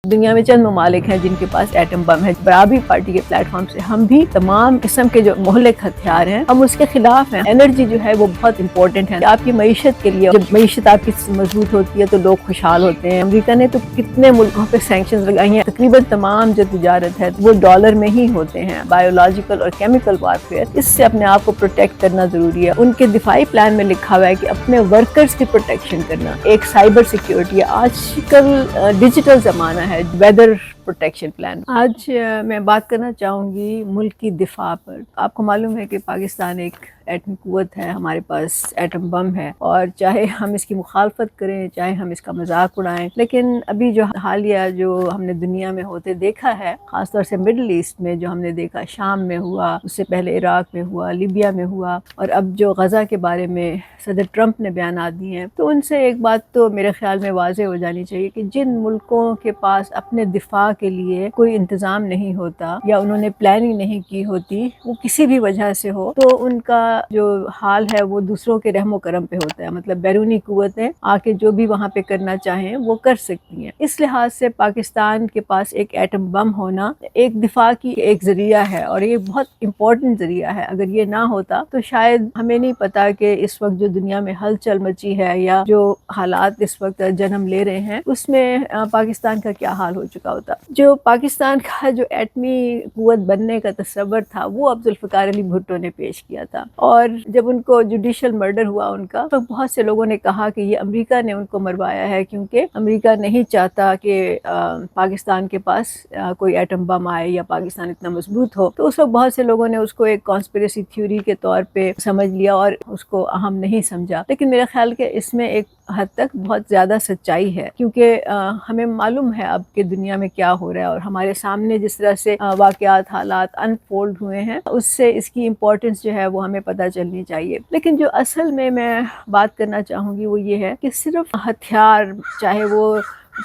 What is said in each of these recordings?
دنیا میں چند ممالک ہیں جن کے پاس ایٹم بم ہے. برابری پارٹی کے پلیٹ فارم سے ہم بھی تمام قسم کے جو مہلک ہتھیار ہیں ہم اس کے خلاف ہیں. انرجی جو ہے وہ بہت امپورٹنٹ ہے آپ کی معیشت کے لیے. جب معیشت آپ کی مضبوط ہوتی ہے تو لوگ خوشحال ہوتے ہیں. امریکہ نے تو کتنے ملکوں پہ سینکشنز لگائی ہیں. تقریباً تمام جو تجارت ہے وہ ڈالر میں ہی ہوتے ہیں. بایولوجیکل اور کیمیکل وارفیئر، اس سے اپنے آپ کو پروٹیکٹ کرنا ضروری ہے. ان کے دفاعی پلان میں لکھا ہوا ہے کہ اپنے ورکرز کی پروٹیکشن کرنا ایک سائبر سیکیورٹی ہے. آج کل ڈیجیٹل زمانہ ہے. Weather protection plan. آج میں بات کرنا چاہوں گی ملک کی دفاع پر. آپ کو معلوم ہے کہ پاکستان ایک ایٹمی قوت ہے، ہمارے پاس ایٹم بم ہے، اور چاہے ہم اس کی مخالفت کریں، چاہے ہم اس کا مذاق اڑائیں، لیکن ابھی جو حالیہ جو ہم نے دنیا میں ہوتے دیکھا ہے، خاص طور سے مڈل ایسٹ میں جو ہم نے دیکھا، شام میں ہوا، اس سے پہلے عراق میں ہوا، لیبیا میں ہوا، اور اب جو غزہ کے بارے میں صدر ٹرمپ نے بیانات دیے ہیں، تو ان سے ایک بات تو میرے خیال میں واضح ہو جانی چاہیے کہ جن ملکوں کے پاس اپنے دفاع کے لیے کوئی انتظام نہیں ہوتا یا انہوں نے پلاننگ نہیں کی ہوتی، وہ کسی بھی وجہ سے ہو، تو ان کا جو حال ہے وہ دوسروں کے رحم و کرم پہ ہوتا ہے. مطلب بیرونی قوتیں آ کے جو بھی وہاں پہ کرنا چاہیں وہ کر سکتی ہیں. اس لحاظ سے پاکستان کے پاس ایک ایٹم بم ہونا ایک دفاع کی ایک ذریعہ ہے، اور یہ بہت امپورٹنٹ ذریعہ ہے. اگر یہ نہ ہوتا تو شاید ہمیں نہیں پتا کہ اس وقت جو دنیا میں ہلچل مچی ہے یا جو حالات اس وقت جنم لے رہے ہیں اس میں پاکستان کا کیا حال ہو چکا ہوتا. جو پاکستان کا جو ایٹمی قوت بننے کا تصور تھا وہ عبدالفقار علی بھٹو نے پیش کیا تھا، اور جب ان کو جوڈیشل مرڈر ہوا ان کا، تو بہت سے لوگوں نے کہا کہ یہ امریکہ نے ان کو مروایا ہے، کیونکہ امریکہ نہیں چاہتا کہ پاکستان کے پاس کوئی ایٹم بم آئے یا پاکستان اتنا مضبوط ہو. تو اس وقت بہت سے لوگوں نے اس کو ایک کانسپریسی تھیوری کے طور پہ سمجھ لیا اور اس کو اہم نہیں سمجھا. لیکن میرا خیال کہ اس میں ایک حد تک بہت زیادہ سچائی ہے، کیونکہ ہمیں معلوم ہے اب کہ دنیا میں کیا ہو رہا ہے، اور ہمارے سامنے جس طرح سے واقعات حالات انفولڈ ہوئے ہیں، اس سے اس کی امپورٹنس جو ہے وہ ہمیں پتہ چلنی چاہیے. لیکن جو اصل میں بات کرنا چاہوں گی وہ یہ ہے کہ صرف ہتھیار، چاہے وہ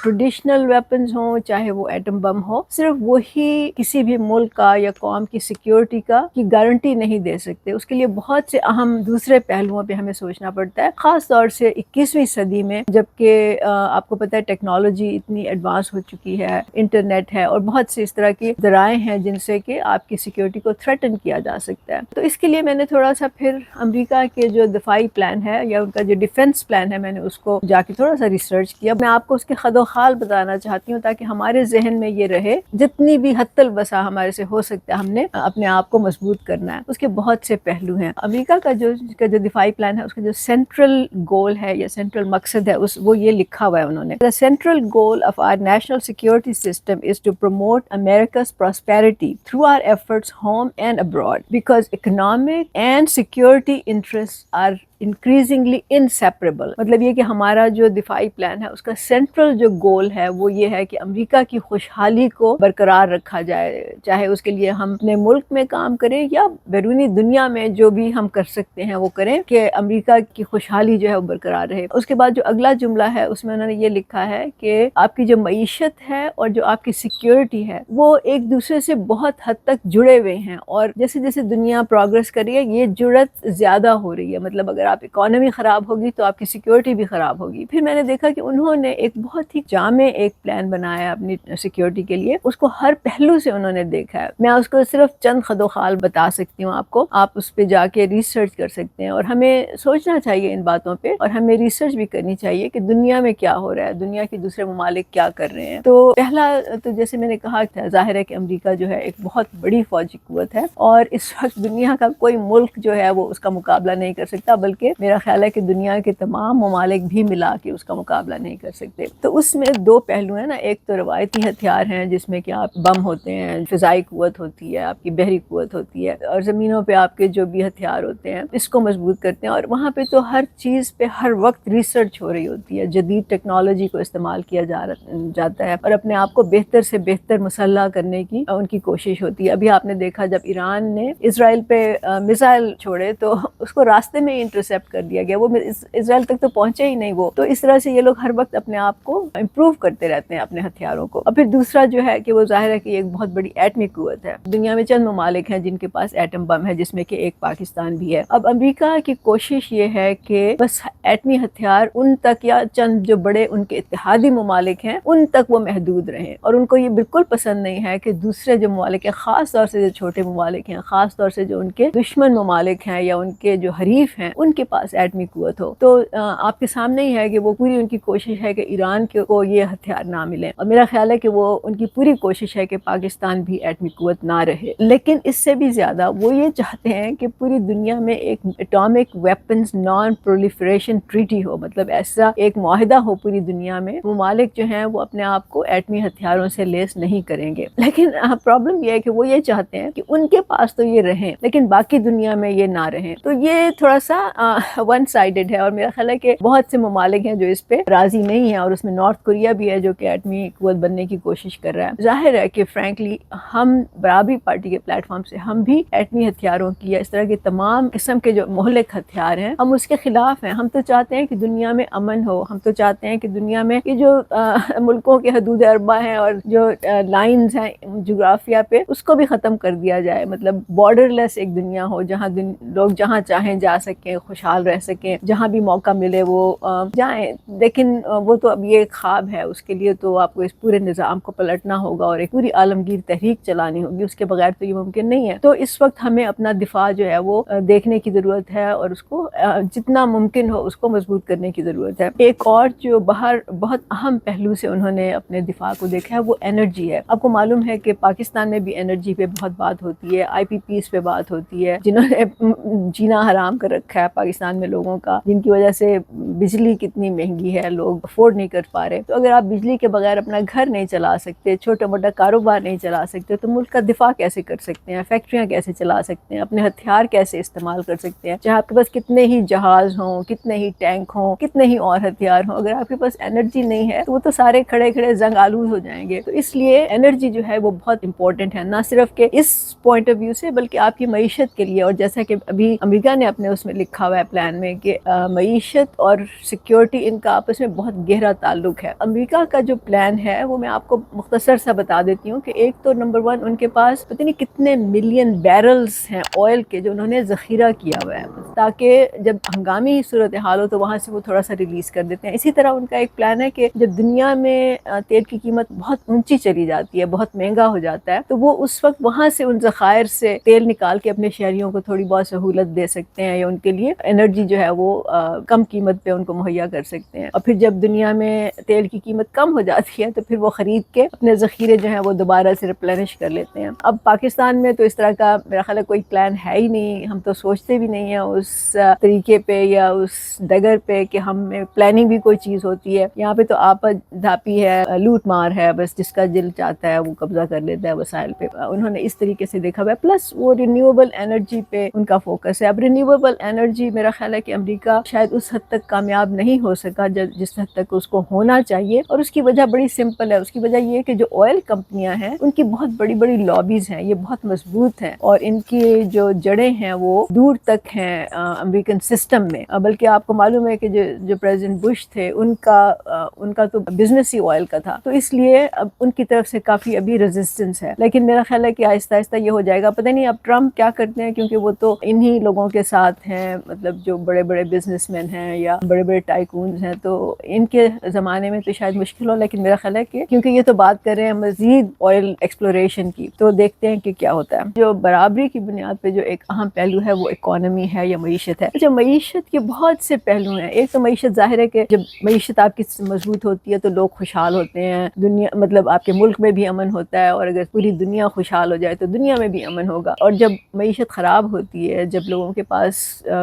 ٹریڈیشنل ویپنز ہوں چاہے وہ ایٹم بم ہو، صرف وہی کسی بھی ملک کا یا قوم کی سیکیورٹی کی گارنٹی نہیں دے سکتے. اس کے لیے بہت سے اہم دوسرے پہلوؤں پہ ہمیں سوچنا پڑتا ہے، خاص طور سے 21ویں صدی میں، جبکہ آپ کو پتہ ہے ٹیکنالوجی اتنی ایڈوانس ہو چکی ہے، انٹرنیٹ ہے، اور بہت سے اس طرح کی ذرائع ہیں جن سے کہ آپ کی سیکیورٹی کو تھریٹن کیا جا سکتا ہے. تو اس کے لیے میں نے تھوڑا سا پھر امریکہ کے جو دفاعی پلان ہے یا ان کا جو ڈیفنس پلان ہے، میں نے اس کو جا کے تھوڑا سا ریسرچ کیا. میں آپ کو اس کے خد و خال بتانا چاہتی ہوں تاکہ ہمارے ذہن میں یہ رہے، جتنی بھی حد الوسع ہمارے سے ہو سکتا ہے ہم نے اپنے آپ کو مضبوط کرنا ہے. اس کے بہت سے پہلو ہیں. امریکہ کا جو دفاعی پلان ہے، اس کا جو سینٹرل گول ہے یا سینٹرل مقصد ہے، وہ یہ لکھا ہوا ہے انہوں نے: The central goal of our national security system is to promote America's prosperity through our efforts home and abroad, because economic and security interests are increasingly inseparable. مطلب یہ کہ ہمارا جو دفاعی پلان ہے اس کا سینٹرل جو گول ہے وہ یہ ہے کہ امریکہ کی خوشحالی کو برقرار رکھا جائے، چاہے اس کے لیے ہم اپنے ملک میں کام کریں یا بیرونی دنیا میں جو بھی ہم کر سکتے ہیں وہ کریں، کہ امریکہ کی خوشحالی جو ہے وہ برقرار رہے. اس کے بعد جو اگلا جملہ ہے اس میں انہوں نے یہ لکھا ہے کہ آپ کی جو معیشت ہے اور جو آپ کی سیکیورٹی ہے وہ ایک دوسرے سے بہت حد تک جڑے ہوئے ہیں، اور جیسے جیسے دنیا پروگرس کر رہی ہے یہ جڑت زیادہ ہو رہی ہے. مطلب اگر آپ اکانومی خراب ہوگی تو آپ کی سیکیورٹی بھی خراب ہوگی. پھر میں نے دیکھا کہ انہوں نے ایک بہت ہی جامع ایک پلان بنایا اپنی سیکیورٹی کے لیے. اس کو ہر پہلو سے انہوں نے دیکھا ہے. میں اس کو صرف چند خد و خال بتا سکتی ہوں آپ کو، آپ اس پہ جا کے ریسرچ کر سکتے ہیں، اور ہمیں سوچنا چاہیے ان باتوں پہ، اور ہمیں ریسرچ بھی کرنی چاہیے کہ دنیا میں کیا ہو رہا ہے، دنیا کے دوسرے ممالک کیا کر رہے ہیں. تو پہلا تو جیسے میں نے کہا تھا، ظاہر ہے کہ امریکہ جو ہے ایک بہت بڑی فوجی قوت ہے، اور اس وقت دنیا کا کوئی ملک جو ہے وہ اس کا مقابلہ نہیں کر سکتا، بلکہ میرا خیال ہے کہ دنیا کے تمام ممالک بھی ملا کے اس کا مقابلہ نہیں کر سکتے. تو اس میں دو پہلو ہیں نا، ایک تو روایتی ہتھیار ہیں جس میں کہ آپ بم ہوتے ہیں، فضائی قوت ہوتی ہے، آپ کی بحری قوت ہوتی ہے، اور زمینوں پہ آپ کے جو بھی ہتھیار ہوتے ہیں اس کو مضبوط کرتے ہیں. اور وہاں پہ تو ہر چیز پہ ہر وقت ریسرچ ہو رہی ہوتی ہے، جدید ٹیکنالوجی کو استعمال کیا جاتا ہے، اور اپنے آپ کو بہتر سے بہتر مسلح کرنے کی ان کی کوشش ہوتی ہے. ابھی آپ نے دیکھا جب ایران نے اسرائیل پہ میزائل چھوڑے تو اس کو راستے میں انٹرسٹ انٹرسیپٹ کر دیا گیا، وہ اسرائیل تک تو پہنچے ہی نہیں وہ. تو اس طرح سے یہ لوگ ہر وقت اپنے آپ کو امپروو کرتے رہتے ہیں اپنے ہتھیاروں کو. اور پھر دوسرا جو ہے کہ وہ ظاہر ہے کہ ایک بہت بڑی ایٹمی قوت ہے. دنیا میں چند ممالک ہیں جن کے پاس ایٹم بم ہے، جس میں کہ ایک پاکستان بھی ہے. اب امریکہ کی کوشش یہ ہے کہ بس ایٹمی ہتھیار ان تک یا چند جو بڑے ان کے اتحادی ممالک ہیں ان تک وہ محدود رہیں، اور ان کو یہ بالکل پسند نہیں ہے کہ دوسرے جو ممالک ہیں، خاص طور سے جو چھوٹے ممالک ہیں، خاص طور سے جو ان کے دشمن ممالک ہیں یا ان کے جو حریف ہیں، ان کے پاس ایٹمی قوت ہو. تو آپ کے سامنے ہی ہے کہ وہ پوری ان کی کوشش ہے کہ ایران کو یہ ہتھیار نہ ملے، اور میرا خیال ہے کہ وہ ان کی پوری کوشش ہے کہ پاکستان بھی ایٹمی قوت نہ رہے. لیکن اس سے بھی زیادہ وہ یہ چاہتے ہیں کہ پوری دنیا میں ایک atomic weapons non proliferation treaty ہو، مطلب ایسا ایک معاہدہ ہو پوری دنیا میں. ممالک جو ہیں وہ اپنے آپ کو ایٹمی ہتھیاروں سے لیس نہیں کریں گے. لیکن پرابلم یہ ہے کہ وہ یہ چاہتے ہیں کہ ان کے پاس تو یہ رہیں لیکن باقی دنیا میں یہ نہ رہیں. تو یہ تھوڑا سا ون سائیڈڈ ہے، اور میرا خیال ہے کہ بہت سے ممالک ہیں جو اس پہ راضی نہیں ہیں، اور اس میں نارتھ کوریا بھی ہے جو کہ ایٹمی قوت بننے کی کوشش کر رہا ہے. ظاہر ہے کہ فرینکلی ہم برابری پارٹی کے پلیٹ فارم سے ہم بھی ایٹمی ہتھیاروں کی یا اس طرح کے تمام قسم کے جو مہلک ہتھیار ہیں ہم اس کے خلاف ہیں. ہم تو چاہتے ہیں کہ دنیا میں امن ہو، ہم تو چاہتے ہیں کہ دنیا میں یہ جو ملکوں کے حدود اربع ہیں اور جو لائنز ہیں جغرافیہ پہ، اس کو بھی ختم کر دیا جائے. مطلب بارڈر لیس ایک دنیا ہو جہاں لوگ جہاں چاہیں جا سکیں، خوشحال رہ سکیں، جہاں بھی موقع ملے وہ جائیں. لیکن وہ تو اب یہ ایک خواب ہے، اس کے لیے تو آپ کو اس پورے نظام کو پلٹنا ہوگا اور ایک پوری عالمگیر تحریک چلانی ہوگی. اس کے بغیر تو یہ ممکن نہیں ہے. تو اس وقت ہمیں اپنا دفاع جو ہے وہ دیکھنے کی ضرورت ہے، اور اس کو جتنا ممکن ہو اس کو مضبوط کرنے کی ضرورت ہے. ایک اور جو باہر بہت اہم پہلو سے انہوں نے اپنے دفاع کو دیکھا ہے وہ انرجی ہے. آپ کو معلوم ہے کہ پاکستان میں بھی انرجی پہ بہت بات ہوتی ہے، آئی پی پیز پہ بات ہوتی ہے، جنہوں نے جینا حرام کر رکھا ہے پاکستان میں لوگوں کا، جن کی وجہ سے بجلی کتنی مہنگی ہے، لوگ افورڈ نہیں کر پا رہے. تو اگر آپ بجلی کے بغیر اپنا گھر نہیں چلا سکتے، چھوٹا موٹا کاروبار نہیں چلا سکتے، تو ملک کا دفاع کیسے کر سکتے ہیں؟ فیکٹریاں کیسے چلا سکتے ہیں؟ اپنے ہتھیار کیسے استعمال کر سکتے ہیں؟ چاہے آپ کے پاس کتنے ہی جہاز ہوں، کتنے ہی ٹینک ہوں، کتنے ہی اور ہتھیار ہوں، اگر آپ کے پاس انرجی نہیں ہے تو وہ تو سارے کھڑے کھڑے زنگ آلود ہو جائیں گے. تو اس لیے انرجی جو ہے وہ بہت امپورٹنٹ ہے، نہ صرف کہ اس پوائنٹ آف ویو سے بلکہ آپ کی معیشت کے لیے. اور جیسا کہ ابھی امریکہ نے اپنے اس میں لکھا ہوا ہے پلان میں کہ معیشت اور سیکیورٹی ان کا آپس میں بہت گہرا تعلق ہے. امریکہ کا جو پلان ہے وہ میں آپ کو مختصر سا بتا دیتی ہوں کہ ایک تو نمبر 1 ان کے پاس پتہ نہیں کتنے ملین بیرلز ہیں آئل کے جو انہوں نے ذخیرہ کیا ہوا ہے، تاکہ جب ہنگامی صورتحال ہو تو وہاں سے وہ تھوڑا سا ریلیز کر دیتے ہیں. اسی طرح ان کا ایک پلان ہے کہ جب دنیا میں تیل کی قیمت بہت اونچی چلی جاتی ہے، بہت مہنگا ہو جاتا ہے، تو وہ اس وقت وہاں سے ان ذخائر سے تیل نکال کے اپنے شہریوں کو تھوڑی بہت سہولت دے سکتے ہیں، یا ان کے لیے انرجی جو ہے وہ کم قیمت پہ ان کو مہیا کر سکتے ہیں. اور پھر جب دنیا میں تیل کی قیمت کم ہو جاتی ہے تو پھر وہ خرید کے اپنے ذخیرے جو ہیں وہ دوبارہ سے ریپلینش کر لیتے ہیں. اب پاکستان میں تو اس طرح کا میرا خیال ہے کوئی پلان ہے ہی نہیں، ہم تو سوچتے بھی نہیں ہیں اس طریقے پہ یا اس ڈگر پہ کہ ہمیں پلاننگ بھی کوئی چیز ہوتی ہے. یہاں پہ تو آپت دھاپی ہے، لوٹ مار ہے، بس جس کا دل چاہتا ہے وہ قبضہ کر لیتا ہے وسائل پہ. انہوں نے اس طریقے سے دیکھا ہوا ہے. پلس وہ رینیویبل انرجی پہ ان کا فوکس ہے. اب رینیویبل انرجی میرا خیال ہے کہ امریکہ شاید اس حد تک کامیاب نہیں ہو سکا جس حد تک اس کو ہونا چاہیے، اور اس کی وجہ بڑی سمپل ہے. اس کی وجہ یہ کہ جو آئل کمپنیاں ہیں ان کی بہت بڑی بڑی لابیز ہیں، یہ بہت مضبوط ہیں، اور ان کی جو جڑیں ہیں وہ دور تک ہیں امریکن سسٹم میں. بلکہ آپ کو معلوم ہے کہ جو پریزیڈنٹ بش تھے ان کا تو بزنس ہی آئل کا تھا، تو اس لیے اب ان کی طرف سے کافی ابھی ریزسٹنس ہے. لیکن میرا خیال ہے کہ آہستہ آہستہ یہ ہو جائے گا. پتہ نہیں اب ٹرمپ کیا کرتے ہیں، کیونکہ وہ تو انہی لوگوں کے ساتھ ہیں، مطلب جو بڑے بڑے بزنس مین ہیں یا بڑے بڑے ٹائکونز ہیں، تو ان کے زمانے میں تو شاید مشکل ہو. لیکن میرا خیال ہے کہ کیونکہ یہ تو بات کر رہے ہیں مزید آئل ایکسپلوریشن کی، تو دیکھتے ہیں کہ کیا ہوتا ہے. جو برابری کی بنیاد پہ جو ایک اہم پہلو ہے وہ اکانومی ہے یا معیشت ہے. جو معیشت کے بہت سے پہلو ہیں. ایک تو معیشت، ظاہر ہے کہ جب معیشت آپ کی مضبوط ہوتی ہے تو لوگ خوشحال ہوتے ہیں، دنیا مطلب آپ کے ملک میں بھی امن ہوتا ہے، اور اگر پوری دنیا خوشحال ہو جائے تو دنیا میں بھی امن ہوگا. اور جب معیشت خراب ہوتی ہے، جب لوگوں کے پاس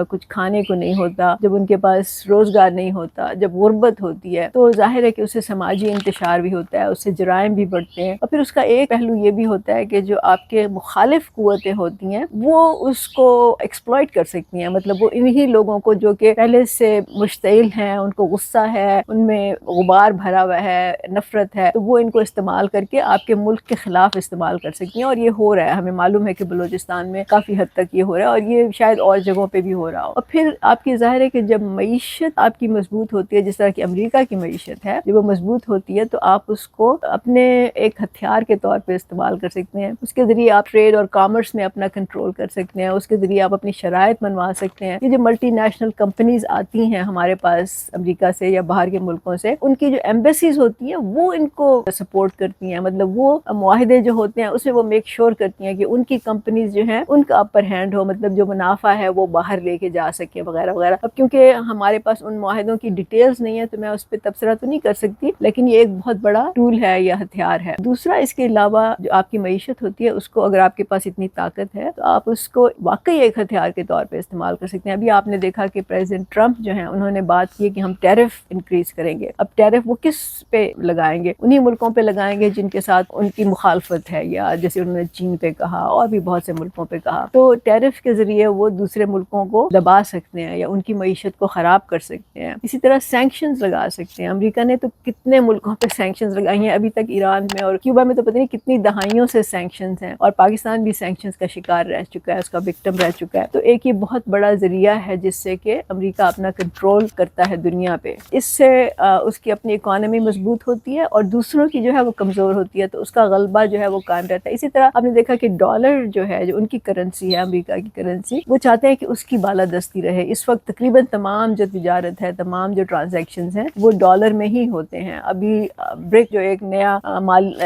کچھ کھانے کو نہیں ہوتا، جب ان کے پاس روزگار نہیں ہوتا، جب غربت ہوتی ہے، تو ظاہر ہے کہ اس سے سماجی انتشار بھی ہوتا ہے، اس سے جرائم بھی بڑھتے ہیں. اور پھر اس کا ایک پہلو یہ بھی ہوتا ہے کہ جو آپ کے مخالف قوتیں ہوتی ہیں وہ اس کو ایکسپلائٹ کر سکتی ہیں. مطلب وہ انہی لوگوں کو جو کہ پہلے سے مشتعل ہیں، ان کو غصہ ہے، ان میں غبار بھرا ہوا ہے، نفرت ہے، تو وہ ان کو استعمال کر کے آپ کے ملک کے خلاف استعمال کر سکتی ہیں. اور یہ ہو رہا ہے، ہمیں معلوم ہے کہ بلوچستان میں کافی حد تک یہ ہو رہا ہے، اور یہ شاید اور جگہوں پہ بھی ہو رہا بچاؤ. اور پھر آپ کی ظاہر ہے کہ جب معیشت آپ کی مضبوط ہوتی ہے، جس طرح کی امریکہ کی معیشت ہے، جب وہ مضبوط ہوتی ہے تو آپ اس کو اپنے ایک ہتھیار کے طور پہ استعمال کر سکتے ہیں. اس کے ذریعے آپ ٹریڈ اور کامرس میں اپنا کنٹرول کر سکتے ہیں، اس کے ذریعے آپ اپنی شرائط منوا سکتے ہیں. یہ جو ملٹی نیشنل کمپنیز آتی ہیں ہمارے پاس امریکہ سے یا باہر کے ملکوں سے، ان کی جو ایمبیسیز ہوتی ہیں وہ ان کو سپورٹ کرتی ہیں. مطلب وہ معاہدے جو ہوتے ہیں اس میں وہ میک شور کرتی ہیں کہ ان کی کمپنیز جو ہیں ان کا اپر ہینڈ ہو، مطلب جو منافع ہے وہ باہر لے کے جا سکے وغیرہ وغیرہ. اب کیونکہ ہمارے پاس ان معاہدوں کی ڈیٹیلز نہیں ہے تو میں اس پہ تبصرہ تو نہیں کر سکتی، لیکن یہ ایک بہت بڑا ٹول ہے یا ہتھیار ہے. دوسرا اس کے علاوہ جو آپ کی معیشت ہوتی ہے اس کو اگر آپ کے پاس اتنی طاقت ہے تو آپ اس کو واقعی ایک ہتھیار کے طور پہ استعمال کر سکتے ہیں. ابھی آپ نے دیکھا کہ پریزیڈنٹ ٹرمپ جو ہیں انہوں نے بات کی کہ ہم ٹیرف انکریز کریں گے. اب ٹیرف وہ کس پہ لگائیں گے؟ انہی ملکوں پہ لگائیں گے جن کے ساتھ ان کی مخالفت ہے، یا جیسے انہوں نے چین پہ کہا اور بھی بہت سے ملکوں پہ کہا. تو ٹیرف کے ذریعے وہ دوسرے ملکوں کو دبا سکتے ہیں یا ان کی معیشت کو خراب کر سکتے ہیں. اسی طرح سینکشنز لگا سکتے ہیں. امریکہ نے تو کتنے ملکوں پہ سینکشنز لگائی ہیں ابھی تک، ایران میں اور کیوبا میں تو پتہ نہیں کتنی دہائیوں سے سینکشنز ہیں، اور پاکستان بھی سینکشنز کا شکار رہ چکا ہے، اس کا وکٹم رہ چکا ہے. تو ایک یہ بہت بڑا ذریعہ ہے جس سے کہ امریکہ اپنا کنٹرول کرتا ہے دنیا پہ. اس سے اس کی اپنی اکانومی مضبوط ہوتی ہے اور دوسروں کی جو ہے وہ کمزور ہوتی ہے، تو اس کا غلبہ جو ہے وہ قائم رہتا ہے. اسی طرح آپ نے دیکھا کہ ڈالر جو ہے، جو ان کی کرنسی ہے امریکہ کی کرنسی، وہ چاہتے ہیں کہ اس کی بالادستی رہے. اس وقت تقریباً تمام جو تجارت ہے، تمام جو ٹرانزیکشنز ہیں وہ ڈالر میں ہی ہوتے ہیں. ابھی برک جو ایک نیا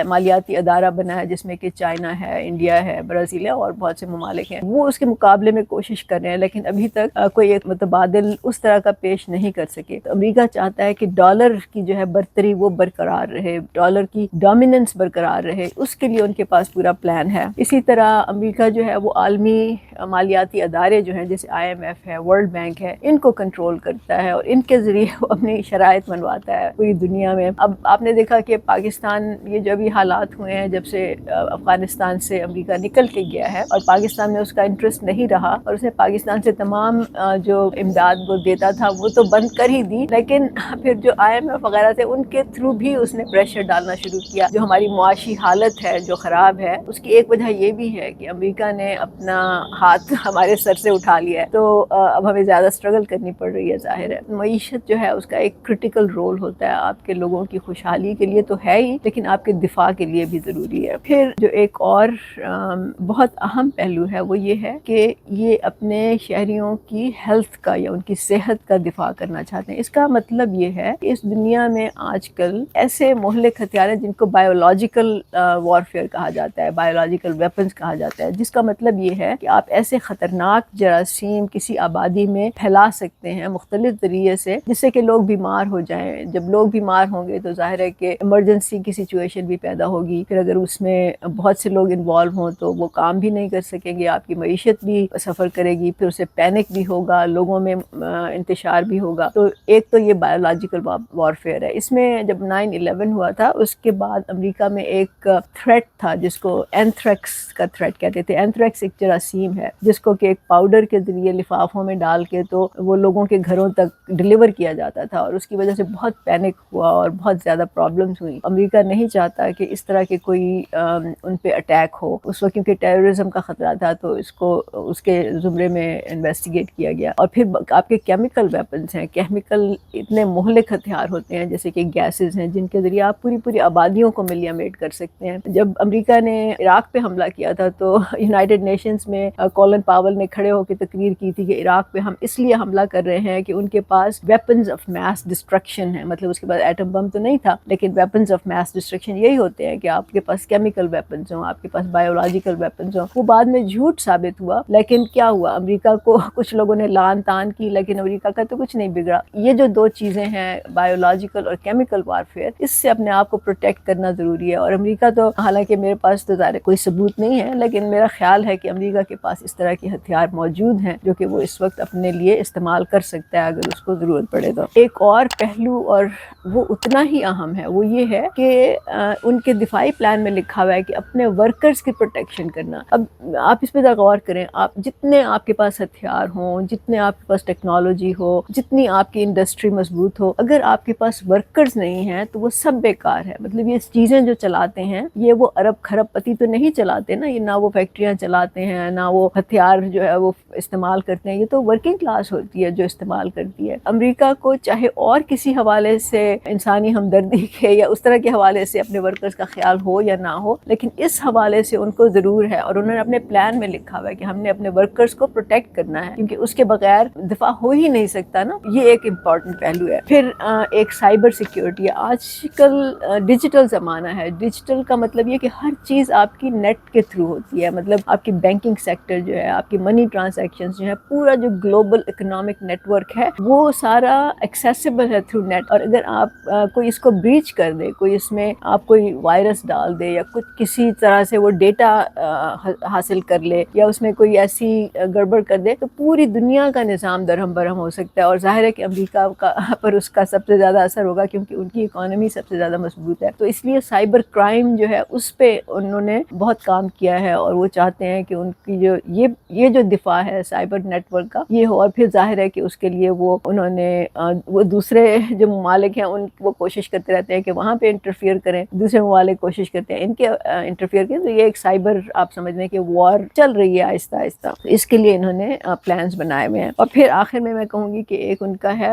مالیاتی ادارہ بنا ہے جس میں کہ چائنا ہے، انڈیا ہے، برازیل ہے اور بہت سے ممالک ہیں، وہ اس کے مقابلے میں کوشش کر رہے ہیں، لیکن ابھی تک کوئی ایک متبادل اس طرح کا پیش نہیں کر سکے. تو امریکہ چاہتا ہے کہ ڈالر کی جو ہے برتری وہ برقرار رہے، ڈالر کی ڈومیننس برقرار رہے. اس کے لیے ان کے پاس پورا پلان ہے. اسی طرح امریکہ جو ہے وہ عالمی مالیاتی ادارے جو ہیں جیسے IMF ہے، ورلڈ بینک ہے، ان کو کنٹرول کرتا ہے اور ان کے ذریعے وہ اپنی شرائط منواتا ہے پوری دنیا میں. اب آپ نے دیکھا کہ پاکستان، یہ جو بھی حالات ہوئے ہیں جب سے افغانستان سے امریکہ نکل کے گیا ہے اور پاکستان میں اس کا انٹرسٹ نہیں رہا، اور اس نے پاکستان سے تمام جو امداد وہ دیتا تھا وہ تو بند کر ہی دی، لیکن پھر جو IMF وغیرہ تھے ان کے تھرو بھی اس نے پریشر ڈالنا شروع کیا. جو ہماری معاشی حالت ہے جو خراب ہے، اس کی ایک وجہ یہ بھی ہے کہ امریکہ نے اپنا ہاتھ ہمارے سر سے اٹھا لیا ہے. تو اب ہمیں زیادہ اسٹرگل کرنی پڑ رہی ہے. ظاہر ہے معیشت جو ہے اس کا ایک کرٹیکل رول ہوتا ہے، آپ کے لوگوں کی خوشحالی کے لیے تو ہے ہی، لیکن آپ کے دفاع کے لیے بھی ضروری ہے. پھر جو ایک اور بہت اہم پہلو ہے وہ یہ ہے کہ یہ اپنے شہریوں کی ہیلتھ کا یا ان کی صحت کا دفاع کرنا چاہتے ہیں. اس کا مطلب یہ ہے کہ اس دنیا میں آج کل ایسے مہلک ہتھیار ہیں جن کو بایولوجیکل وارفیئر کہا جاتا ہے، بایولوجیکل ویپنز کہا جاتا ہے، جس کا مطلب یہ ہے کہ آپ ایسے خطرناک جراثیم کسی آبادی میں پھیلا سکتے ہیں مختلف ذریعے سے، جس سے کہ لوگ بیمار ہو جائیں. جب لوگ بیمار ہوں گے تو ظاہر ہے کہ ایمرجنسی کی سچویشن بھی پیدا ہوگی. پھر اگر اس میں بہت سے لوگ انوالو ہوں تو وہ کام بھی نہیں کر سکیں گے، آپ کی معیشت بھی سفر کرے گی، پھر اسے پینک بھی ہوگا، لوگوں میں انتشار بھی ہوگا. تو ایک تو یہ بایولوجیکل وارفیئر ہے. اس میں جب 9/11 ہوا تھا اس کے بعد امریکہ میں ایک تھریٹ تھا جس کو اینتھریکس کا تھریٹ کہتے تھے. اینتھریکس ایک جراثیم ہے جس کو کہ ایک پاؤڈر کے ذریعے لفافوں میں ڈال کے تو وہ لوگوں کے گھروں تک ڈیلیور کیا جاتا تھا، اور اس کی وجہ سے بہت پینک ہوا اور بہت زیادہ پرابلمز ہوئی. امریکہ نہیں چاہتا کہ اس طرح کے کوئی ان پہ اٹیک ہو اس وقت، کیونکہ ٹیررزم کا خطرہ تھا، تو اس کو اس کے زمرے میں انویسٹیگیٹ کیا گیا. اور پھر آپ کے کیمیکل ویپنز ہیں، کیمیکل اتنے مہلک ہتھیار ہوتے ہیں جیسے کہ گیسز ہیں جن کے ذریعے آپ پوری آبادیوں کو ملیمیٹ کر سکتے ہیں. جب امریکہ نے عراق پہ حملہ کیا تھا تو یونائٹڈ نیشنز میں کولن پاول نے کھڑے ہو کے تقریر کی تھی کہ عراق پہ ہم اس لیے حملہ کر رہے ہیں کہ ان کے پاس ویپنز آف میس ڈسٹرکشن ہے. مطلب اس کے پاس ایٹم بم تو نہیں تھا، لیکن ویپنز آف میس ڈسٹرکشن یہی ہوتے ہیں کہ آپ کے پاس کیمیکل ویپنز ہوں، آپ کے پاس بایولوجیکل ویپنز ہوں. وہ بعد میں جھوٹ ثابت ہوا، لیکن کیا ہوا، امریکہ کو کچھ لوگوں نے لعن طعن کی، لیکن امریکہ کا تو کچھ نہیں بگڑا. یہ جو دو چیزیں ہیں، بایولوجیکل اور کیمیکل وارفیئر، اس سے اپنے آپ کو پروٹیکٹ کرنا ضروری ہے. اور امریکہ تو، حالانکہ میرے پاس تو ظاہر کوئی ثبوت نہیں ہے، لیکن میرا خیال ہے کہ امریکہ کے پاس اس طرح کے ہتھیار موجود ہیں جو کہ وہ اس وقت اپنے لیے استعمال کر سکتا ہے اگر اس کو ضرورت پڑے تو. ایک اور پہلو، اور وہ اتنا ہی اہم ہے، وہ یہ ہے کہ ان کے دفاعی پلان میں لکھا ہوا ہے کہ اپنے ورکرز کی پروٹیکشن کرنا. اب آپ اس پہ ذرا غور کریں، آپ جتنے آپ کے پاس ہتھیار ہوں، جتنے آپ کے پاس ٹیکنالوجی ہو، جتنی آپ کی انڈسٹری مضبوط ہو، اگر آپ کے پاس ورکرز نہیں ہیں تو وہ سب بیکار ہے. مطلب یہ چیزیں جو چلاتے ہیں یہ وہ ارب کھرب پتی تو نہیں چلاتے نا، یہ نہ وہ فیکٹریاں چلاتے ہیں، نہ وہ ہتھیار جو ہے وہ استعمال کرتے ہیں ہیں یہ تو ورکنگ کلاس ہوتی ہے جو استعمال کرتی ہے. امریکہ کو چاہے اور کسی حوالے سے انسانی ہمدردی کے یا اس طرح کے حوالے سے اپنے ورکرز کا خیال ہو یا نہ ہو، لیکن اس حوالے سے ان کو ضرور ہے، اور انہوں نے اپنے پلان میں لکھا ہوا ہے کہ ہم نے اپنے ورکرز کو پروٹیکٹ کرنا ہے، کیونکہ اس کے بغیر دفاع ہو ہی نہیں سکتا نا. یہ ایک امپورٹنٹ پہلو ہے. پھر ایک سائبر سیکیورٹی ہے. آج کل ڈیجیٹل زمانہ ہے. ڈیجیٹل کا مطلب یہ کہ ہر چیز آپ کی نیٹ کے تھرو ہوتی ہے، مطلب آپ کی بینکنگ سیکٹر جو ہے، آپ کی منی ٹرانزیکشنز جو ہے، پورا جو گلوبل اکنامک نیٹ ورک ہے وہ سارا ایکسیسیبل ہے تھرو نیٹ. اور اگر آپ کوئی اس کو بریچ کر دے، کوئی اس میں آپ کوئی وائرس ڈال دے یا کچھ کسی طرح سے وہ ڈیٹا حاصل کر لے یا اس میں کوئی ایسی گڑبڑ کر دے تو پوری دنیا کا نظام درہم برہم ہو سکتا ہے. اور ظاہر ہے کہ امریکہ پر اس کا سب سے زیادہ اثر ہوگا کیونکہ ان کی اکانومی سب سے زیادہ مضبوط ہے. تو اس لیے سائبر کرائم جو ہے اس پہ انہوں نے بہت کام کیا ہے، اور وہ چاہتے ہیں کہ ان کی جو یہ جو دفاع ہے سائبر نیٹ ورک کا یہ ہو. اور پھر ظاہر ہے کہ اس کے لیے انہوں نے وہ دوسرے جو ممالک ہیں وہ کوشش کرتے رہتے ہیں کہ وہاں پہ انٹرفیئر کریں، دوسرے ممالک کوشش کرتے ہیں ان کے انٹرفیئر کریں. تو یہ ایک سائبر آپ سمجھ لیں کہ وار چل رہی ہے آہستہ آہستہ. اس کے لیے انہوں نے پلانز بنائے ہوئے ہیں. اور پھر آخر میں کہوں گی کہ ایک ان کا ہے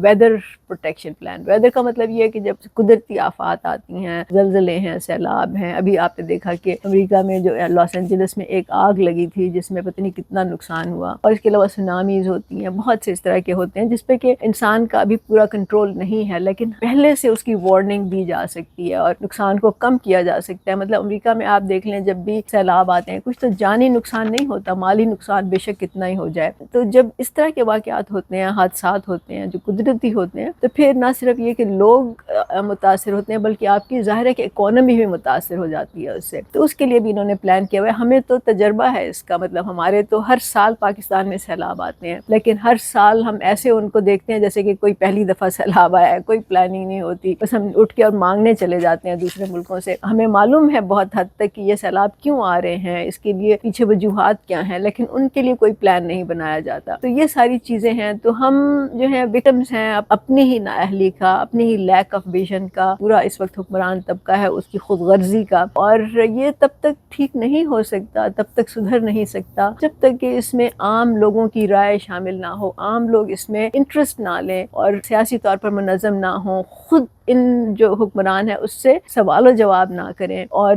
ویدر پروٹیکشن پلان. ویدر کا مطلب یہ ہے کہ جب قدرتی آفات آتی ہیں، زلزلے ہیں، سیلاب ہیں. ابھی آپ نے دیکھا کہ امریکہ میں جو لاس اینجلس میں ایک آگ لگی تھی جس میں پتہ نہیں کتنا نقصان ہوا. اور اس کے علاوہ سونامیز ہوتی ہیں، بہت سے اس طرح کے ہوتے ہیں جس پہ کہ انسان کا ابھی پورا کنٹرول نہیں ہے، لیکن پہلے سے اس کی وارننگ دی جا سکتی ہے اور نقصان کو کم کیا جا سکتا ہے. مطلب امریکہ میں آپ دیکھ لیں جب بھی سیلاب آتے ہیں کچھ تو جانی نقصان نہیں ہوتا، مالی نقصان بے شک کتنا ہی ہو جائے. تو جب اس طرح کے واقعات ہوتے ہیں، حادثات ہوتے ہیں جو قدرتی ہوتے ہیں، تو پھر نہ صرف یہ کہ لوگ متاثر ہوتے ہیں بلکہ آپ کی ظاہر ہے کہ اکانومی بھی متاثر ہو جاتی ہے اس سے. تو اس کے لیے بھی انہوں نے پلان کیا ہوا ہے. ہمیں تو تجربہ ہے اس کا، مطلب ہمارے تو ہر سال پاکستان میں سیلاب آتے ہیں، لیکن ہر سال ہم ایسے ان کو دیکھتے ہیں جیسے کہ کوئی پہلی دفعہ سیلاب آیا ہے، کوئی پلاننگ نہیں ہوتی، بس ہم اٹھ کے اور مانگنے چلے جاتے ہیں دوسرے ملکوں سے. ہمیں معلوم ہے بہت حد تک کہ یہ سیلاب کیوں آ رہے ہیں، اس کے لیے پیچھے وجوہات کیا ہیں، لیکن ان کے لیے کوئی پلان نہیں بنایا جاتا. تو یہ ساری چیزیں ہیں. تو ہم جو ہیں وکٹمز ہیں اپنی ہی نااہلی کا، اپنی ہی لیک آف ویژن کا. پورا اس وقت حکمران طبقہ ہے اس کی خود غرضی کا، اور یہ تب تک ٹھیک نہیں ہو سکتا، تب تک سدھر نہیں سکتا جب تک کہ اس میں عام لوگوں کی رائے شامل نہ ہو، عام لوگ اس میں انٹرسٹ نہ لیں اور سیاسی طور پر منظم نہ ہوں، خود ان جو حکمران ہے اس سے سوال و جواب نہ کریں. اور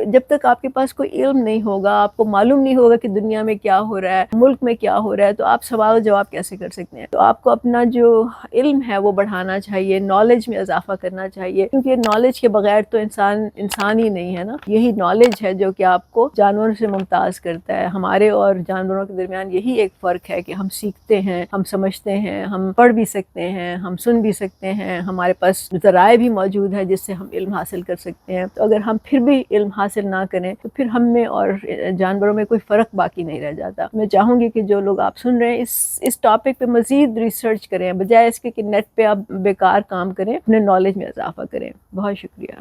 جب تک آپ کے پاس کوئی علم نہیں ہوگا، آپ کو معلوم نہیں ہوگا کہ دنیا میں کیا ہو رہا ہے، ملک میں کیا ہو رہا ہے، تو آپ سوال و جواب کیسے کر سکتے ہیں؟ تو آپ کو اپنا جو علم ہے وہ بڑھانا چاہیے، نالج میں اضافہ کرنا چاہیے، کیونکہ نالج کے بغیر تو انسان ہی نہیں ہے نا. یہی نالج ہے جو کہ آپ کو جانوروں سے ممتاز کرتا ہے. ہمارے اور جانوروں کے درمیان یہی ایک فرق ہے کہ ہم سیکھتے ہیں، ہم سمجھتے ہیں، ہم پڑھ بھی سکتے ہیں، ہم سن بھی سکتے ہیں، ہمارے پاس ذرائع بھی موجود ہے جس سے ہم علم حاصل کر سکتے ہیں. تو اگر ہم پھر بھی علم حاصل نہ کریں تو پھر ہم میں اور جانوروں میں کوئی فرق باقی نہیں رہ جاتا. میں چاہوں گی کہ جو لوگ آپ سن رہے ہیں اس ٹاپک پہ مزید ریسرچ کریں، بجائے اس کے کہ نیٹ پہ آپ بیکار کام کریں، اپنے نالج میں اضافہ کریں. بہت شکریہ.